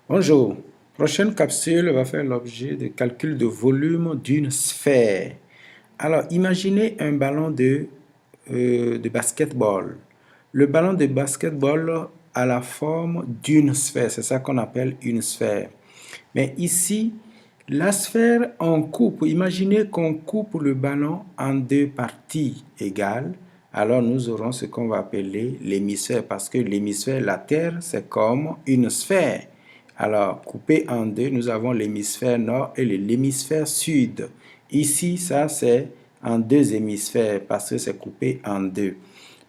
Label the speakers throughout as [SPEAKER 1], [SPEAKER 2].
[SPEAKER 1] Bonjour. Prochaine capsule va faire l'objet de calcul de volume d'une sphère. Alors, imaginez un ballon de basketball. Le ballon de basketball a la forme d'une sphère. C'est ça qu'on appelle une sphère. Mais ici, la sphère en coupe. Imaginez qu'on coupe le ballon en deux parties égales. Alors, nous aurons ce qu'on va appeler l'hémisphère. Parce que l'hémisphère, la Terre, c'est comme une sphère. Alors, coupé en deux, nous avons l'hémisphère nord et l'hémisphère sud. Ici, ça, c'est en deux hémisphères parce que c'est coupé en deux.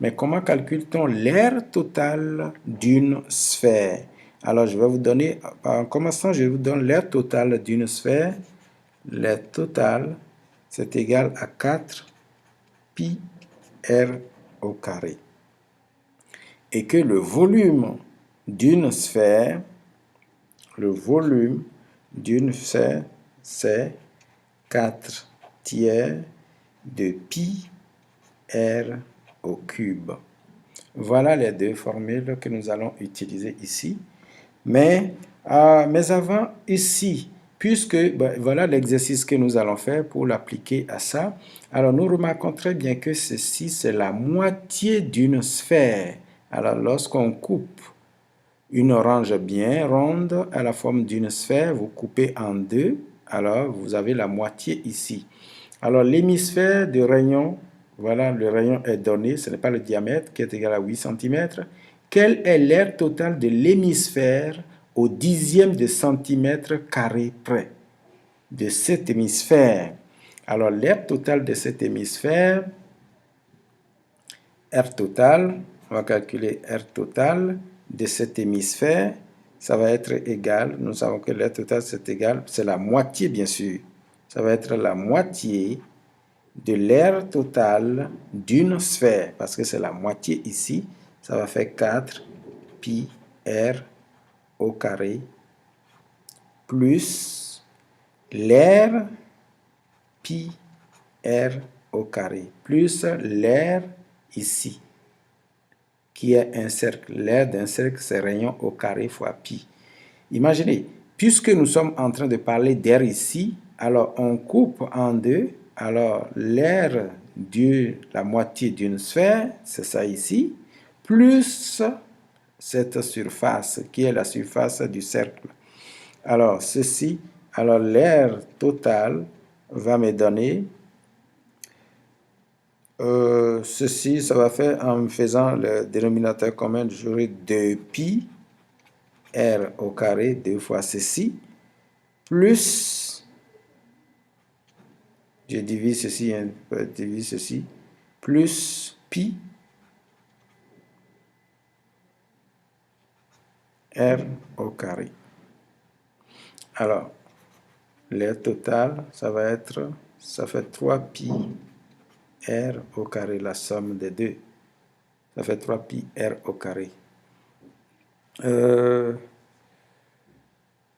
[SPEAKER 1] Mais comment calcule-t-on l'aire totale d'une sphère? Alors, je vais vous donner, en commençant, je vous donne l'aire totale d'une sphère. L'aire totale, c'est égal à 4 pi r au carré. Et que le volume d'une sphère, c'est 4 tiers de pi r au cube. Voilà les deux formules que nous allons utiliser ici. Mais avant, ici, puisque voilà l'exercice que nous allons faire pour l'appliquer à ça. Alors, nous remarquons très bien que ceci, c'est la moitié d'une sphère. Alors, lorsqu'on coupe une orange bien ronde à la forme d'une sphère, vous coupez en deux, alors vous avez la moitié ici. Alors l'hémisphère du rayon, voilà, le rayon est donné, ce n'est pas le diamètre qui est égal à 8 cm. Quelle est l'aire totale de l'hémisphère au dixième de centimètre carré près de cet hémisphère? Alors l'aire totale de cet hémisphère, R total, on va calculer R total de cet hémisphère, ça va être égal, nous savons que l'aire totale c'est égal, c'est la moitié bien sûr, ça va être la moitié de l'aire totale d'une sphère, parce que c'est la moitié ici, ça va faire 4 pi r au carré plus l'aire pi r au carré plus l'aire ici, qui est un cercle. L'aire d'un cercle, c'est rayon au carré fois pi. Imaginez, puisque nous sommes en train de parler d'aire ici, alors on coupe en deux. Alors l'aire de la moitié d'une sphère, c'est ça ici, plus cette surface qui est la surface du cercle. Alors ceci, alors l'aire totale va me donner ceci, ça va faire en faisant le dénominateur commun, j'aurai 2 pi r au carré, 2 fois ceci, plus, je divise ceci, je divise ceci, plus pi r au carré. Alors, l'aire totale, ça va être, ça fait 3 pi r au carré, la somme des deux. Ça fait 3 pi r au carré.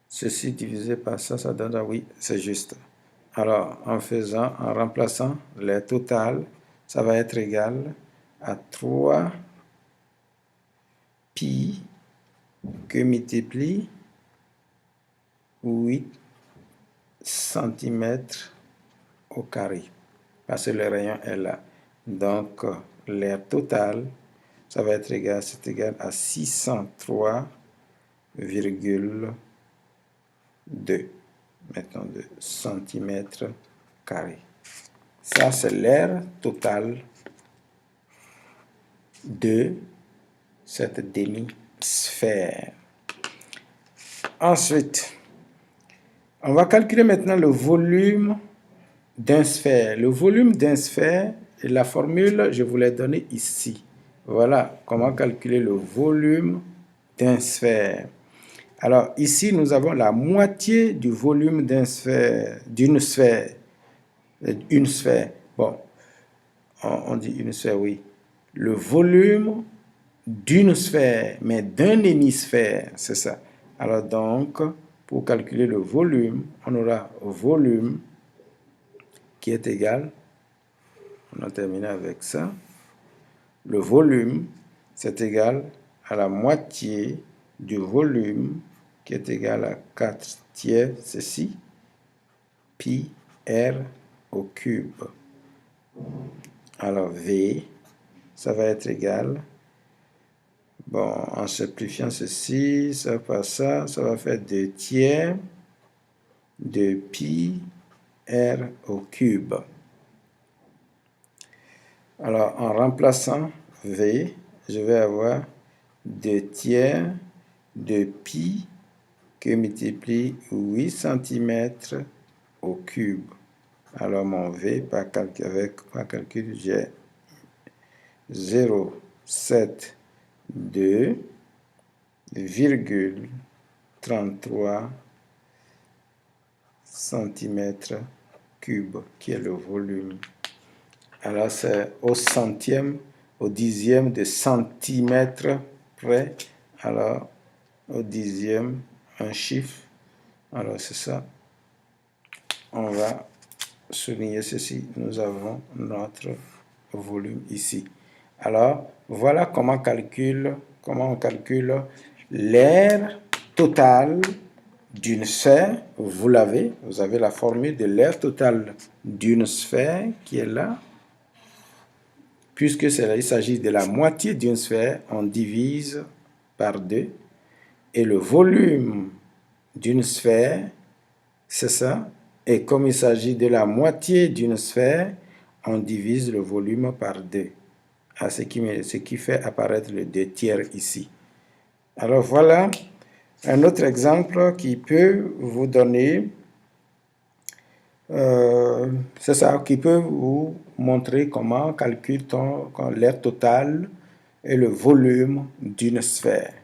[SPEAKER 1] Ceci divisé par ça, ça donne, oui, c'est juste. Alors, en remplaçant l'aire totale, ça va être égal à 3 pi que multiplie 8 cm au carré, parce que le rayon est là. Donc, l'aire totale, ça va être égal, c'est égal à 603,2 mettons de centimètres carrés. Ça, c'est l'aire totale de cette demi-sphère. Ensuite, on va calculer maintenant le volume d'un sphère. Le volume d'un sphère, la formule, je vous l'ai donnée ici. Voilà comment calculer le volume d'un sphère. Alors ici, nous avons la moitié du volume d'une sphère. Une sphère. Bon, on dit une sphère, oui. Le volume d'une sphère, mais d'un hémisphère, c'est ça. Alors donc, pour calculer le volume, on aura volume qui est égal, on a terminé avec ça, le volume, c'est égal à la moitié du volume qui est égal à 4 tiers ceci, pi r au cube. Alors V, ça va être égal, bon, en simplifiant ceci, ça par ça, ça va faire 2 tiers de pi r au cube. Alors, en remplaçant V, je vais avoir 2 tiers de pi que multiplie 8 cm au cube. Alors, mon V, par calcul, j'ai 0,72,33 cm3, qui est le volume. Alors, c'est au centième, au dixième de centimètre près. Alors, au dixième, un chiffre. Alors, c'est ça. On va souligner ceci. Nous avons notre volume ici. Alors, voilà comment on calcule l'aire totale d'une sphère. Vous avez la formule de l'aire totale d'une sphère qui est là. Puisque il s'agit de la moitié d'une sphère, on divise par 2. Et le volume d'une sphère, c'est ça. Et comme il s'agit de la moitié d'une sphère, on divise le volume par 2. Ce qui fait apparaître le 2 tiers ici. Alors voilà un autre exemple qui peut vous donner, c'est ça, qui peut vous montrer comment on calcule l'aire totale et le volume d'une sphère.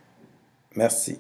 [SPEAKER 1] Merci.